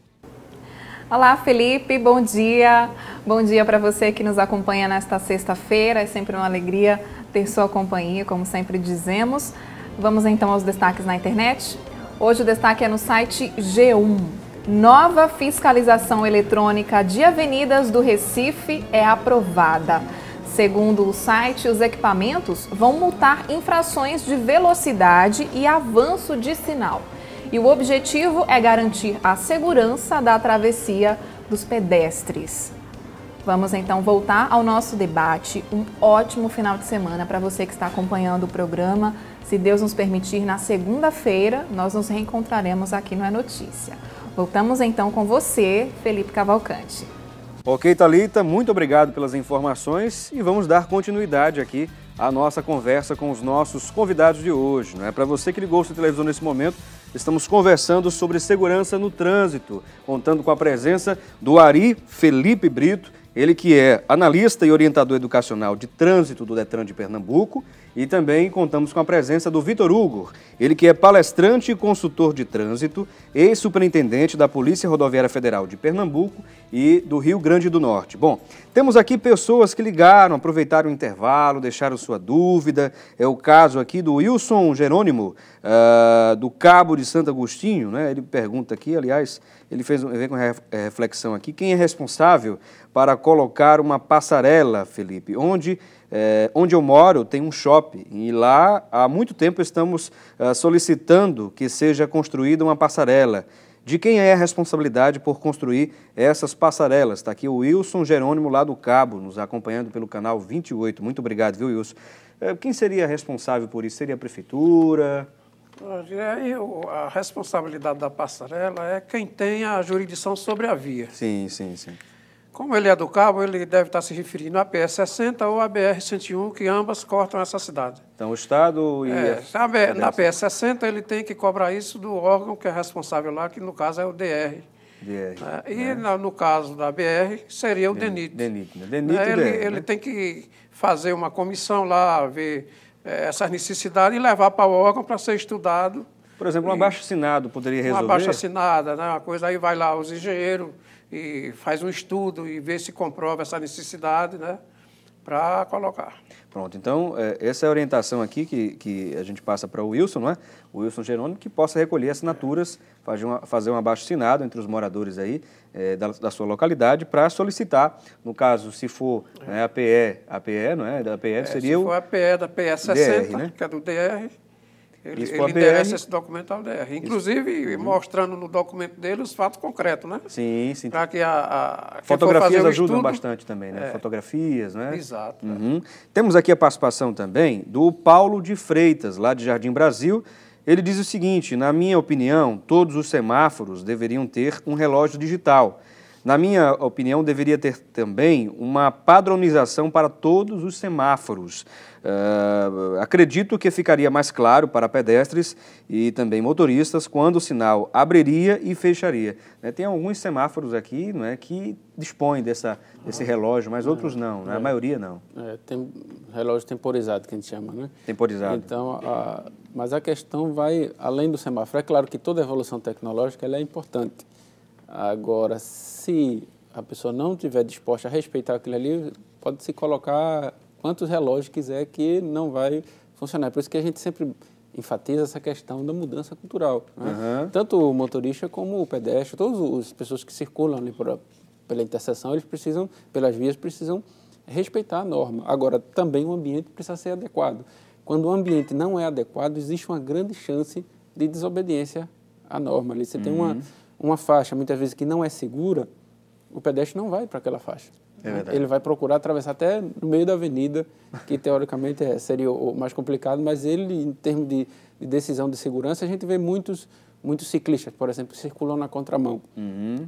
Olá, Felipe, bom dia. Bom dia para você que nos acompanha nesta sexta-feira. É sempre uma alegria ter sua companhia, como sempre dizemos. Vamos então aos destaques na internet. Hoje o destaque é no site G1. Nova fiscalização eletrônica de avenidas do Recife é aprovada. Segundo o site, os equipamentos vão multar infrações de velocidade e avanço de sinal. E o objetivo é garantir a segurança da travessia dos pedestres. Vamos então voltar ao nosso debate. Um ótimo final de semana para você que está acompanhando o programa. Se Deus nos permitir, na segunda-feira nós nos reencontraremos aqui no É Notícia. Voltamos então com você, Felipe Cavalcante. Ok, Thalita, muito obrigado pelas informações e vamos dar continuidade aqui à nossa conversa com os nossos convidados de hoje. Não é? Para você que ligou sua televisão nesse momento, estamos conversando sobre segurança no trânsito, contando com a presença do Ari Felipe Brito, ele que é analista e orientador educacional de trânsito do Detran de Pernambuco, e também contamos com a presença do Vitor Hugo, ele que é palestrante e consultor de trânsito, ex-superintendente da Polícia Rodoviária Federal de Pernambuco e do Rio Grande do Norte. Bom, temos aqui pessoas que ligaram, aproveitaram o intervalo, deixaram sua dúvida. É o caso aqui do Wilson Jerônimo, do Cabo de Santo Agostinho, né? Ele pergunta aqui, aliás, ele vem com reflexão aqui, quem é responsável para colocar uma passarela, Felipe, onde eu moro tem um shopping e lá há muito tempo estamos solicitando que seja construída uma passarela. De quem é a responsabilidade por construir essas passarelas? Está aqui o Wilson Jerônimo lá do Cabo, nos acompanhando pelo canal 28. Muito obrigado, viu, Wilson? Quem seria responsável por isso? Seria a prefeitura? A responsabilidade da passarela é quem tem a jurisdição sobre a via. Sim, sim, sim. Como ele é do Cabo, ele deve estar se referindo à PS-60 ou à BR-101, que ambas cortam essa cidade. Então, o Estado e... Na PS-60, ele tem que cobrar isso do órgão que é responsável lá, que no caso é o DR. No caso da BR, seria o DENIT. Ele tem que fazer uma comissão lá, ver essas necessidades e levar para o órgão para ser estudado. Por exemplo, um abaixo-assinado poderia resolver? Uma abaixo-assinada, né? Uma coisa, aí vai lá os engenheiros e faz um estudo e vê se comprova essa necessidade, né, para colocar. Pronto, então essa é a orientação aqui que a gente passa para o Wilson, não é? O Wilson Jerônimo, que possa recolher assinaturas, fazer um abaixo-assinado entre os moradores aí da sua localidade para solicitar, no caso, se for a PE, não é? Da PE seria se for a PE da PE-60, DR, né? que é do DR, ele interessa esse documento ao DR. Inclusive, mostrando no documento dele os fatos concretos, né? Sim, sim. Para que fotografias ajudam bastante também, né? Fotografias, né? Exato. Temos aqui a participação também do Paulo de Freitas, lá de Jardim Brasil. Ele diz o seguinte: na minha opinião, todos os semáforos deveriam ter um relógio digital. Na minha opinião, deveria ter também uma padronização para todos os semáforos. Acredito que ficaria mais claro para pedestres e também motoristas quando o sinal abriria e fecharia. Tem alguns semáforos aqui, não é, que dispõem desse relógio, mas outros não, né? A maioria não. Tem relógio temporizado, que a gente chama, né? Temporizado. Então, mas a questão vai além do semáforo. É claro que toda evolução tecnológica ela é importante. Agora, se a pessoa não estiver disposta a respeitar aquilo ali, pode se colocar quantos relógios quiser que não vai funcionar. Por isso que a gente sempre enfatiza essa questão da mudança cultural. Né? Tanto o motorista como o pedestre, todas as pessoas que circulam ali pela interseção, eles precisam, pelas vias, precisam respeitar a norma. Agora, também o ambiente precisa ser adequado. Quando o ambiente não é adequado, existe uma grande chance de desobediência à norma. Ali você tem uma faixa, muitas vezes, que não é segura, o pedestre não vai para aquela faixa. Ele vai procurar atravessar até no meio da avenida, que teoricamente seria o mais complicado, mas ele, em termos de decisão de segurança, a gente vê muitos ciclistas, por exemplo, circulam na contramão.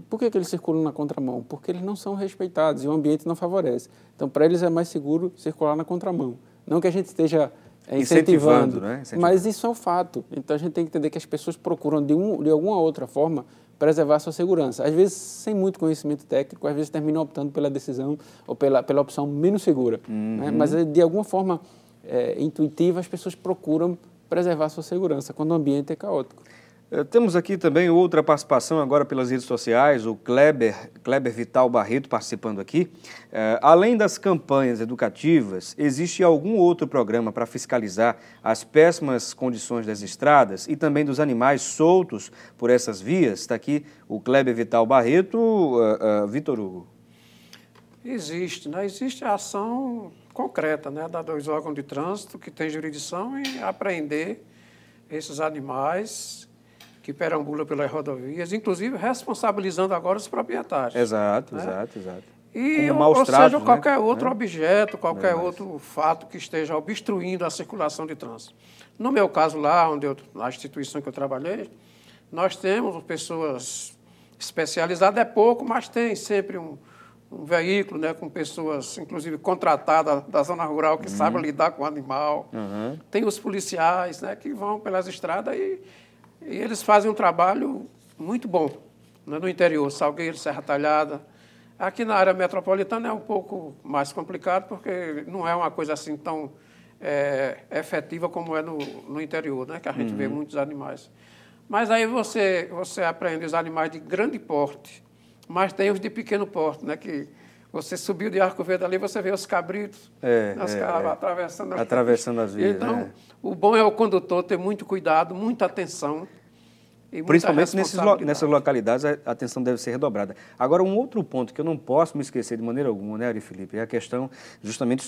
Por que eles circulam na contramão? Porque eles não são respeitados e o ambiente não favorece. Então, para eles é mais seguro circular na contramão. Não que a gente esteja incentivando, né? Mas isso é um fato. Então, a gente tem que entender que as pessoas procuram, de alguma outra forma, preservar a sua segurança. Às vezes, sem muito conhecimento técnico, às vezes terminam optando pela decisão ou pela opção menos segura. Né? Mas, de alguma forma intuitiva, as pessoas procuram preservar a sua segurança quando o ambiente é caótico. Temos aqui também outra participação agora pelas redes sociais, o Kleber Vital Barreto participando aqui. Além das campanhas educativas, existe algum outro programa para fiscalizar as péssimas condições das estradas e também dos animais soltos por essas vias? Está aqui o Kleber Vital Barreto, Vitor Hugo. Existe, né? Existe a ação concreta, né, dos órgãos de trânsito que tem jurisdição em apreender esses animais que perambulam pelas rodovias, inclusive responsabilizando agora os proprietários. Exato. E, ou seja, qualquer outro objeto, qualquer outro fato que esteja obstruindo a circulação de trânsito. No meu caso lá, na instituição que eu trabalhei, nós temos pessoas especializadas, é pouco, mas tem sempre um veículo, né, com pessoas, inclusive, contratadas da zona rural, que sabem lidar com o animal. Tem os policiais, né, que vão pelas estradas e eles fazem um trabalho muito bom, né, no interior, Salgueiro, Serra Talhada. Aqui na área metropolitana é um pouco mais complicado, porque não é uma coisa assim tão efetiva como é no interior, né, que a gente vê muitos animais. Mas aí você aprende os animais de grande porte, mas tem os de pequeno porte, né, que você subiu de Arco Verde ali, você vê os cabritos atravessando as vias. Então, o bom é o condutor ter muito cuidado, muita atenção. Principalmente nessas localidades, a atenção deve ser redobrada. Agora, um outro ponto que eu não posso me esquecer de maneira alguma, né, Ari Felipe, é a questão justamente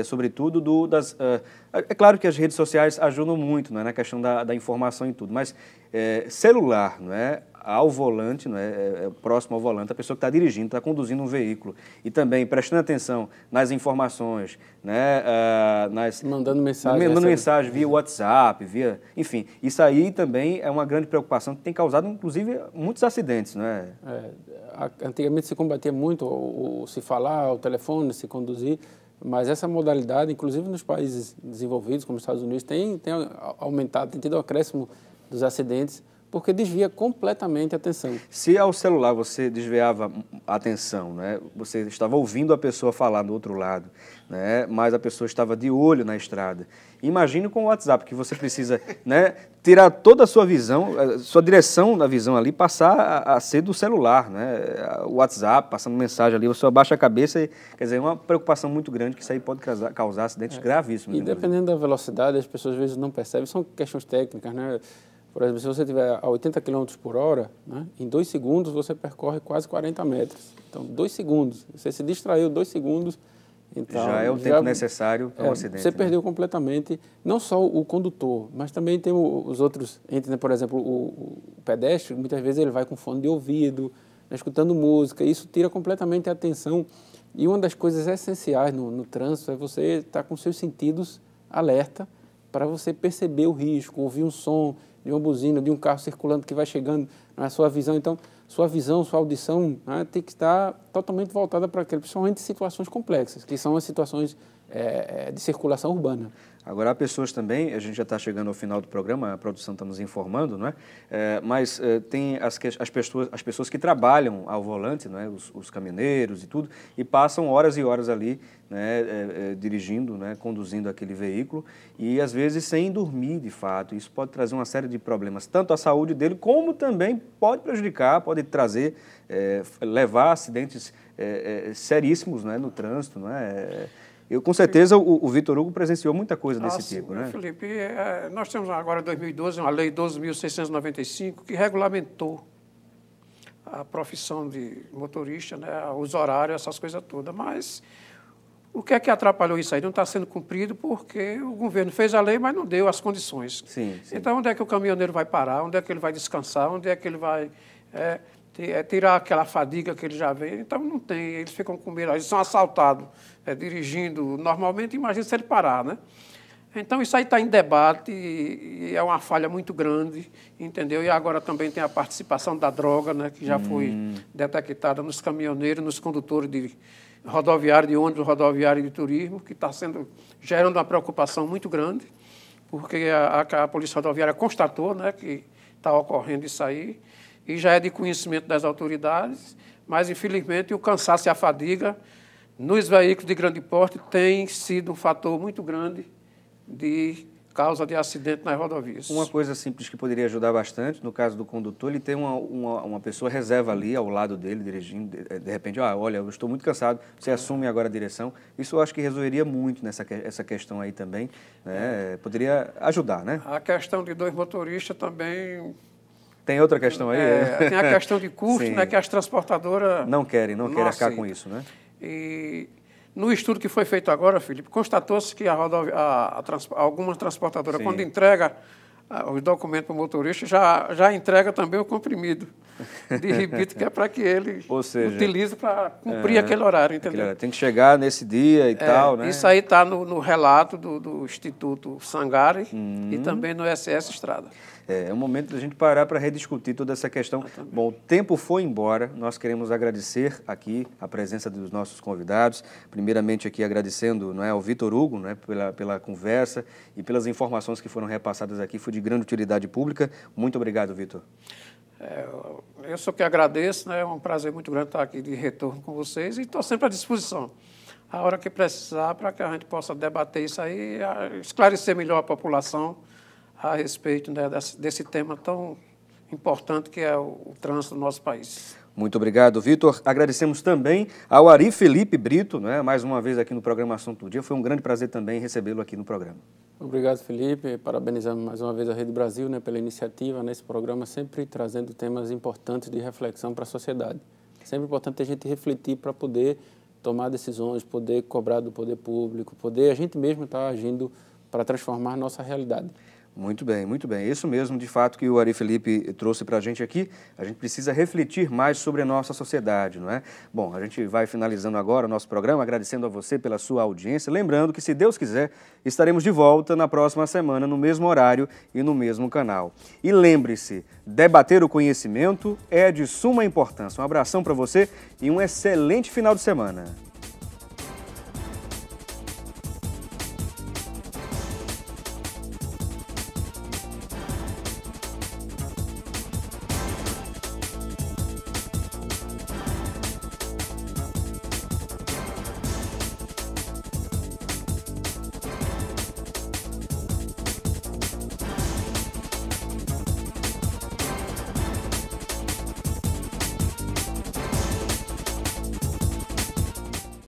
sobretudo das... É claro que as redes sociais ajudam muito, né, na questão da informação e tudo, mas celular, não é? Ao volante, não é? Próximo ao volante, a pessoa que está dirigindo, está conduzindo um veículo e também prestando atenção nas informações, né? Mandando mensagem via WhatsApp, enfim, isso aí também é uma grande preocupação que tem causado, inclusive, muitos acidentes, não é? Antigamente se combatia muito se falar ao telefone, se conduzir, mas essa modalidade, inclusive nos países desenvolvidos, como os Estados Unidos, tem aumentado, tem tido um acréscimo dos acidentes, porque desvia completamente a atenção. Se ao celular você desviava a atenção, né, você estava ouvindo a pessoa falar do outro lado, né, mas a pessoa estava de olho na estrada. Imagine com o WhatsApp, que você precisa, né, tirar toda a sua visão, sua direção da visão ali, passar a ser do celular, né, o WhatsApp, passando mensagem ali, você abaixa a cabeça, quer dizer, é uma preocupação muito grande que isso aí pode causar acidentes gravíssimos. E dependendo da velocidade, as pessoas às vezes não percebem, são questões técnicas, né? Por exemplo, se você estiver a 80 km por hora, né, em 2 segundos você percorre quase 40 metros. Então, 2 segundos. Você se distraiu 2 segunros. Então, já é o tempo necessário para um acidente. Você perdeu completamente, não só o condutor, mas também tem os outros entes, né? Por exemplo, o pedestre, muitas vezes ele vai com fone de ouvido, né, escutando música. Isso tira completamente a atenção. E uma das coisas essenciais no trânsito é você estar com seus sentidos alerta para você perceber o risco, ouvir um som de uma buzina, de um carro circulando que vai chegando na sua visão. Então, sua visão, sua audição, né, tem que estar totalmente voltada para aquilo, principalmente em situações complexas, que são as situações de circulação urbana. Agora, há pessoas também, a gente já está chegando ao final do programa, a produção está nos informando, não é? Mas tem as pessoas que trabalham ao volante, não é? Os caminhoneiros e tudo, e passam horas e horas ali, né, dirigindo, né, conduzindo aquele veículo, e às vezes sem dormir de fato. Isso pode trazer uma série de problemas, tanto à saúde dele, como também pode prejudicar, pode trazer, levar a acidentes seríssimos, né, no trânsito, não é? Com certeza, o Vitor Hugo presenciou muita coisa desse tipo, né? Felipe, nós temos agora, em 2012, uma lei 12.695, que regulamentou a profissão de motorista, né, os horários, essas coisas todas. Mas o que é que atrapalhou isso aí? Não está sendo cumprido porque o governo fez a lei, mas não deu as condições. Sim. Então, onde é que o caminhoneiro vai parar? Onde é que ele vai descansar? Onde é que ele vai tirar aquela fadiga que ele já vem? Então, não tem. Eles ficam com medo. Eles são assaltados dirigindo normalmente. Imagina se ele parar, né? Então, isso aí está em debate e é uma falha muito grande, entendeu? E agora também tem a participação da droga, né, que já foi detectada nos caminhoneiros, nos condutores de rodoviário de ônibus, rodoviário de turismo, que está gerando uma preocupação muito grande, porque a Polícia Rodoviária constatou, né, que está ocorrendo isso aí, e já é de conhecimento das autoridades, mas, infelizmente, o cansaço e a fadiga nos veículos de grande porte tem sido um fator muito grande de causa de acidente nas rodovias. Uma coisa simples que poderia ajudar bastante, no caso do condutor, ele tem uma pessoa reserva ali ao lado dele, dirigindo, de repente, olha, eu estou muito cansado, você assume agora a direção. Isso eu acho que resolveria muito essa questão aí também, né? Poderia ajudar, né? A questão de 2 motoristas também... Tem outra questão aí? Tem a questão de custo, né, que as transportadoras... Não querem arcar com isso, né? E no estudo que foi feito agora, Felipe, constatou-se que algumas transportadoras, quando entrega os documentos para o motorista, já entrega também o comprimido de ribito, que é para que ele utilize para cumprir aquele horário, entendeu? Tem que chegar nesse dia e tal, né? Isso aí está no relato do Instituto Sangari e também no SS Estrada. É um momento da gente parar para rediscutir toda essa questão. Bom, o tempo foi embora, nós queremos agradecer aqui a presença dos nossos convidados, primeiramente aqui agradecendo, não é, ao Vitor Hugo, não é, pela conversa e pelas informações que foram repassadas aqui, foi de grande utilidade pública. Muito obrigado, Vitor. Eu só que agradeço, né? É um prazer muito grande estar aqui de retorno com vocês e estou sempre à disposição. A hora que precisar, para que a gente possa debater isso aí, esclarecer melhor a população a respeito, né, desse tema tão importante que é o trânsito do nosso país. Muito obrigado, Vitor. Agradecemos também ao Ari Felipe Brito, né, mais uma vez aqui no programa Assunto do Dia. Foi um grande prazer também recebê-lo aqui no programa. Obrigado, Felipe. Parabenizamos mais uma vez a Rede Brasil, né, pela iniciativa nesse programa, sempre trazendo temas importantes de reflexão para a sociedade. Sempre importante a gente refletir para poder tomar decisões, poder cobrar do poder público, poder a gente mesmo estar agindo para transformar a nossa realidade. Muito bem, muito bem. Isso mesmo, de fato, que o Ari Felipe trouxe para a gente aqui. A gente precisa refletir mais sobre a nossa sociedade, não é? Bom, a gente vai finalizando agora o nosso programa, agradecendo a você pela sua audiência. Lembrando que, se Deus quiser, estaremos de volta na próxima semana, no mesmo horário e no mesmo canal. E lembre-se, debater o conhecimento é de suma importância. Um abração para você e um excelente final de semana.